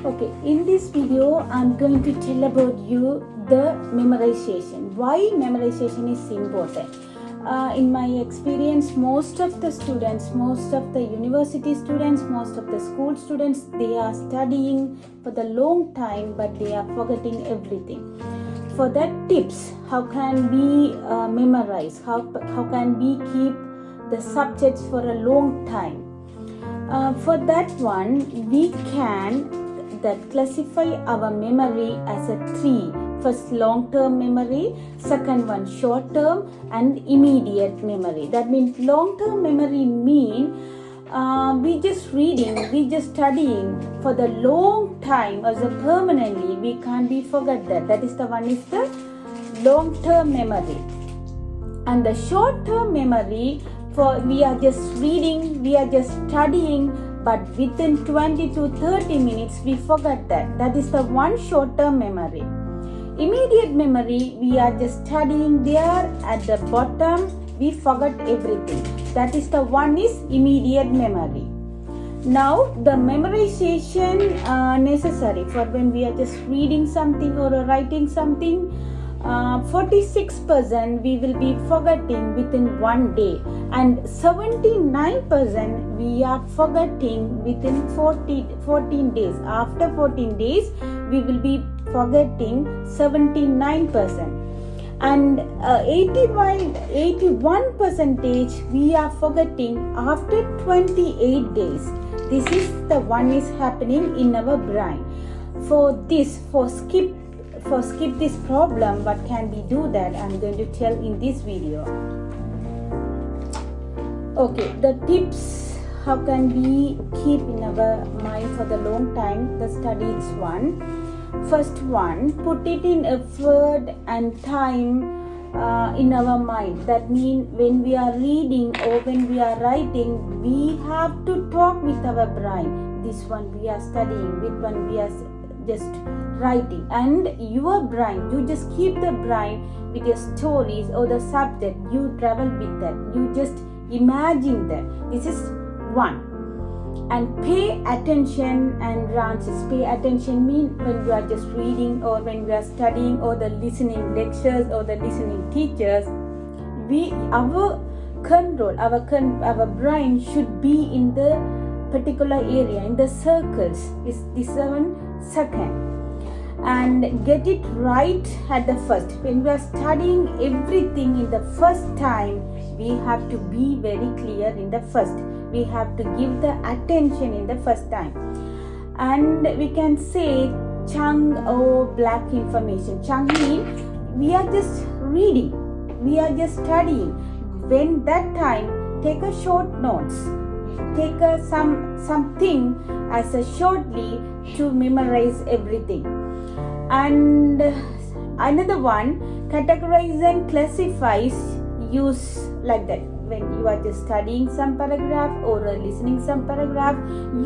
Okay, in this video I'm going to tell about you the memorization. Why memorization is important. In my experience, most of the students, most of the university students, most of the school students, they are studying for the long time but they are forgetting everything. For that tips, how can we memorize, how can we keep the subjects for a long time. For that one, we can classify our memory as a three. First, long-term memory, second one, short-term, and immediate memory. That means long-term memory mean we just reading, we just studying for the long time as a permanently. We can't be forget that. That is the one is the long-term memory. And the short-term memory, for we are just reading, we are just studying, but within 20 to 30 minutes we forget that. That is the one short-term memory. Immediate memory, we are just studying there at the bottom, we forgot everything. That is the one is immediate memory. Now the memorization necessary for when we are just reading something or writing something, 46% we will be forgetting within one day, and 79% we are forgetting within 14 days. After 14 days we will be forgetting 79%, and 81% we are forgetting after 28 days. This is the one is happening in our brain. For skip this problem, what can we do that I'm going to tell in this video. Okay, the tips how can we keep in our mind for the long time, the studies one. First one, put it in effort and time in our mind. That means when we are reading or when we are writing, we have to talk with our brain. This one we are studying, with one we are just writing, and your brain, you just keep the brain with your stories or the subject, you travel with that, you just imagine that. This is one. And pay attention and answers. Pay attention means when we are just reading or when we are studying or the listening lectures or the listening teachers, our control, our brain should be in the particular area, in the circles. Is this one second. And get it right at the first. When we are studying everything in the first time, we have to be very clear in the first. We have to give the attention in the first time. And we can say chunk or black information. Chunk means we are just reading, we are just studying. When that time, take a short notes. Take something as a shortly to memorize everything. And another one, categorize and classifies, use like that. When you are just studying some paragraph or listening some paragraph,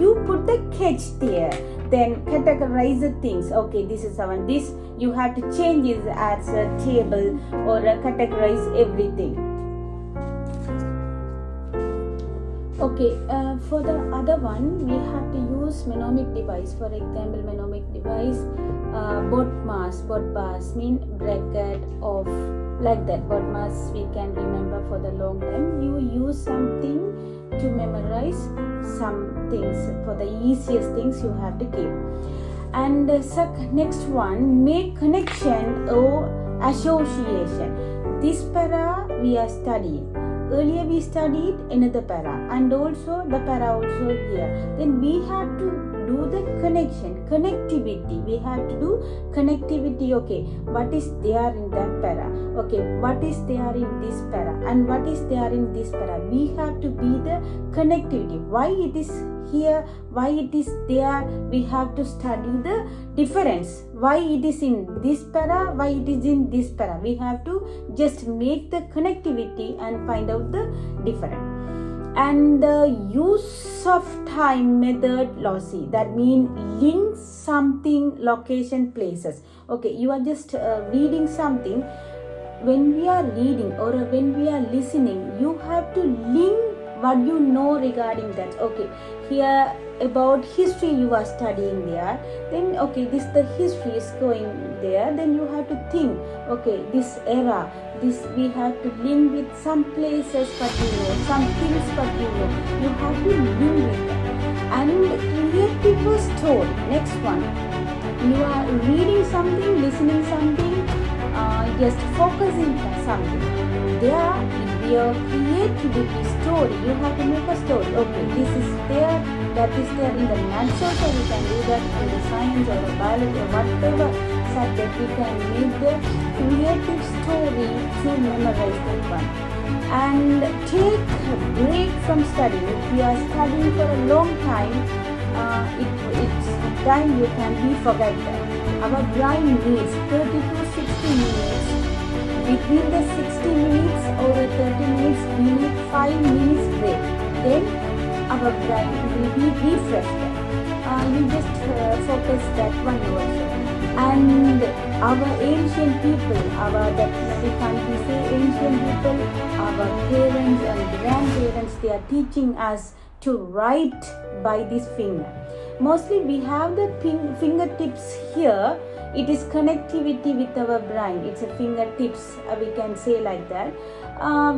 you put the catch there. Then categorize the things. Okay, this is one. This you have to change it as a table or categorize everything. Okay, for the other one, we have to use mnemonic device. For example, mnemonic device, BODMAS mean bracket of like that. BODMAS we can remember for the long time. You use something to memorize some things. For the easiest things you have to keep. And next one, make connection or association. This para we are studying. Earlier we studied another para, and also the para also here. Then we have to do the connectivity. We have to do connectivity. Okay, what is there in that para? Okay, what is there in this para? And what is there in this para? We have to be the connectivity. Why it is here? Why it is there? We have to study the difference. Why it is in this para? Why it is in this para? We have to just make the connectivity and find out the difference. And the use of time method lossy, that means link something, location, places. Okay, you are just reading something. When we are reading or when we are listening, you have to link what you know regarding that. Okay, here about history you are studying there, then okay, this the history is going there, then you have to think, okay, this era, this we have to link with some places what you know, some things what you know, you have to link with that and create people's story. Next one, you are reading something, listening something, just focusing on something. There, if your creativity story, you have to make a story. Okay, this is there, that is there in the maths also, we can do that in the science or the biology or whatever subject, we can make the creative story to memorize that one. And take a break from studying. If you are studying for a long time, it's time you can be forgotten. Our brain needs 30 to 60 minutes. Between the 60 minutes or the 30 minutes, we need 5 minutes break. Then our brain will be refreshed. You just focus that one also. And our ancient people, we can't say ancient people, our parents and grandparents, they are teaching us to write by this finger. Mostly we have the fingertips here. It is connectivity with our brain. It's a fingertips, we can say like that.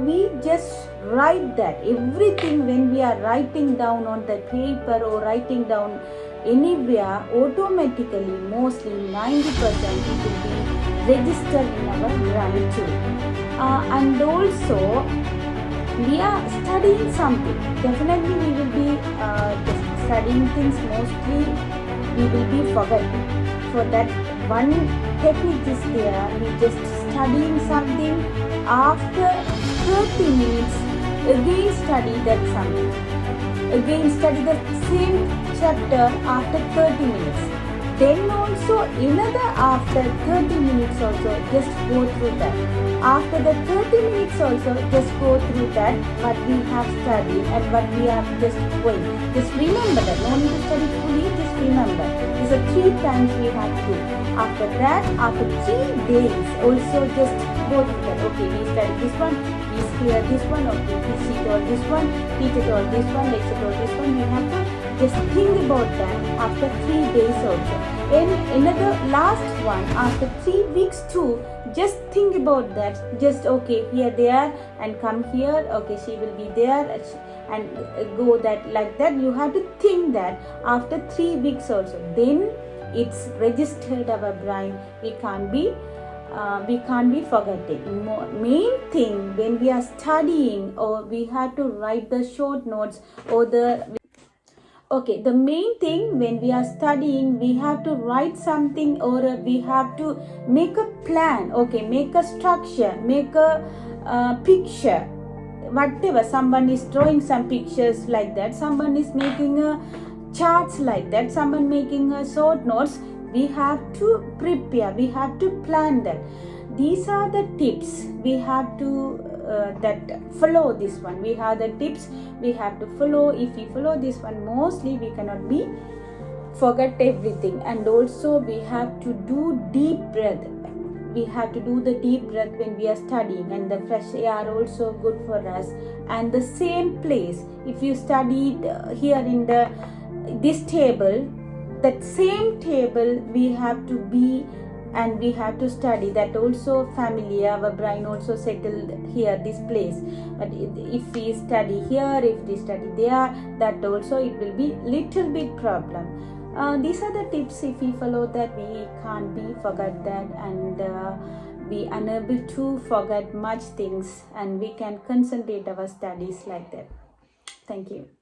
We just write that. Everything when we are writing down on the paper or writing down anywhere, automatically, mostly 90% it will be registered in our brain too. And also, we are studying something. Definitely we will be just studying things, mostly we will be forgetting. For that, one technique is there. We just studying something, after 30 minutes again study that something, again study the same chapter after 30 minutes, then also another after 30 minutes also just go through that. After the 30 minutes also just go through that what we have studied and what we are just going. Just remember that, no need to study fully, just remember. These are 3 times we have to. After that, after 3 days also just go through that. Okay, we studied this one, we clear this one, okay, we see all this one, teach it all this one, lecture all this one. We have to just think about that after 3 days also. And another last one, after 3 weeks too, just think about that. Just okay, here they are and come here, okay, she will be there and go that like that. You have to think that after 3 weeks also. Then it's registered our brain. We can't be forgetting. Main thing when we are studying, or we have to write the short notes or the main thing when we are studying, we have to write something or we have to make a plan, okay, make a structure, make a picture, whatever. Someone is drawing some pictures like that, someone is making a charts like that, someone making a short notes. We have to prepare, we have to plan that. These are the tips we have to follow this one. We have the tips we have to follow. If we follow this one, mostly we cannot be forget everything. And also we have to do deep breath. We have to do the deep breath when we are studying, and the fresh air also good for us. And the same place, if you studied here in this table, that same table we have to be and we have to study. That also familiar, our brain also settled here, this place. But if we study here, if we study there, that also it will be little bit problem. These are the tips. If we follow that, we can't be forget that, and we unable to forget much things, and we can concentrate our studies like that. Thank you.